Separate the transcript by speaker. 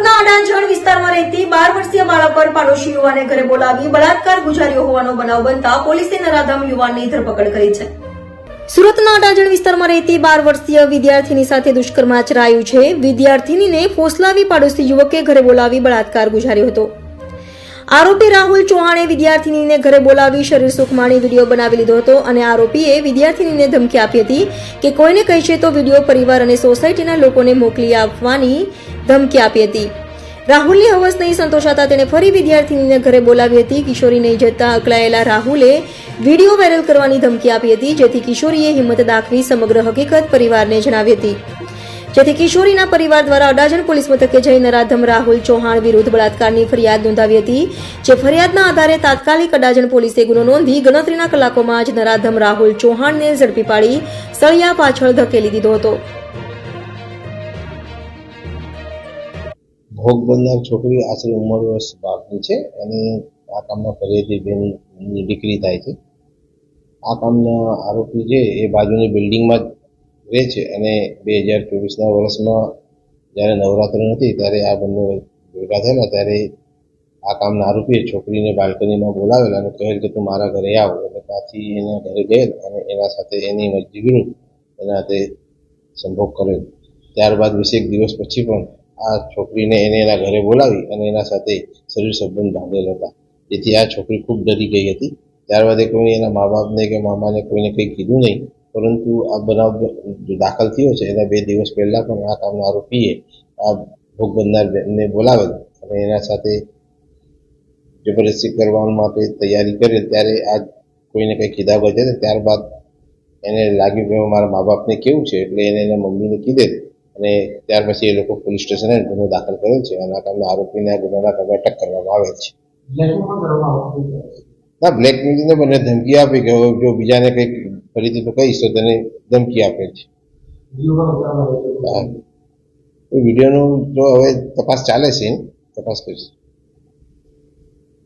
Speaker 1: સુરતના અડાજણ વિસ્તારમાં રહેતી 12 વર્ષીય બાળક પર પાડોશી યુવાને ઘરે બોલાવી બળાત્કાર ગુજાર્યો હોવાનો બનાવ બનતા પોલીસે નરાધમ યુવાનની ધરપકડ કરી છે. સુરતના અડાજણ વિસ્તારમાં રહેતી 12 વર્ષીય વિદ્યાર્થીની સાથે દુષ્કર્મ આચરાયું છે. વિદ્યાર્થીનીને ફોસલાવી પાડોશી યુવકે ઘરે બોલાવી બળાત્કાર ગુજાર્યો હતો. આરોપી રાહુલ ચૌહાણે વિદ્યાર્થીનીને ઘરે બોલાવી શરીર સુખ માણી વિડીયો બનાવી લીધો હતો અને આરોપીએ વિદ્યાર્થીનીને ધમકી આપી હતી કે કોઈને કહેશે તો વિડીયો પરિવાર અને સોસાયટીના લોકોને મોકલી આપવાની ધમકી આપી હતી. રાહુલની હવસ નહીં સંતોષાતા તેણે ફરી વિદ્યાર્થીનીને ઘરે બોલાવી હતી. કિશોરી નહીં જતા અકળાયેલા રાહુલે વિડીયો વાયરલ કરવાની ધમકી આપી હતી, જેથી કિશોરીએ હિંમત દાખવી સમગ્ર હકીકત પરિવારને જણાવી હતી, જેથી કિશોરીના પરિવાર દ્વારા અડાજણ પોલીસ મથકે જઈ નરાધમ રાહુલ ચૌહાણ વિરુદ્ધ બળાત્કારની ફરિયાદ નોંધાવી હતી. જે ફરિયાદના આધારે તાત્કાલિક અડાજણ પોલીસે ગુનો નોંધી ગણતરીના કલાકોમાં જ નરાધમ રાહુલ ચૌહાણને ઝડપી પાડી સળિયા પાછળ ધકેલી દીધો હતો.
Speaker 2: ભોગ બનનાર છોકરી આશરે 19 વર્ષ બાળની છે અને આ કામના ફરિયાદી બેનની દીકરી થાય છે. આ કામના આરોપી છે એ બાજુની બિલ્ડિંગમાં જ રહે છે અને 2024ના વર્ષમાં જ્યારે નવરાત્રિ નથી ત્યારે આ બંને ભેગા થયેલા ત્યારે આ કામના આરોપીએ છોકરીને બાલ્કનીમાં બોલાવેલા અને કહેલ કે તું મારા ઘરે આવ. એટલે ત્યાંથી એના ઘરે ગયેલ અને એના સાથે એની મરજી વિરુદ્ધ એના હાથે સંભોગ કરેલ. ત્યારબાદ 20 દિવસ પછી પણ આ છોકરીને એના ઘરે બોલાવી અને એના સાથે શરીર સંબંધ બાંધેલ હતા, જેથી આ છોકરી ખૂબ ડરી ગઈ હતી. ત્યારબાદ કોઈ એના મા બાપને કે મામાને કોઈને કંઈ કીધું નહીં, પરંતુ આ બનાવ દાખલ થયો છે એના 2 દિવસ પહેલા પણ આ કામના આરોપીએ આ ભોગ બનનારને બોલાવેલ અને એના સાથે જબરદસ્તી કરવા માટે તૈયારી કરેલ. ત્યારે આ કોઈને કંઈ કીધા વગર ત્યારબાદ એને લાગ્યું કે મારા મા બાપને કેવું છે, એટલે એને એના મમ્મીને કીધેલ અને ત્યાર પછી એ લોકો પોલીસ સ્ટેશને ગુનો દાખલ કરેલ છે અને આ કામના આરોપીને આ ગુનાના પગલે અટક કરવામાં આવેલ છે. ના, બ્લેકમેલિંગને બંને ધમકી આપી કે જો બીજાને કંઈક ફરીથી તો કહીશ તો તેને ધમકી આપે છે. વિડીયોનું જો હવે તપાસ ચાલે છે, તપાસ કરીશ.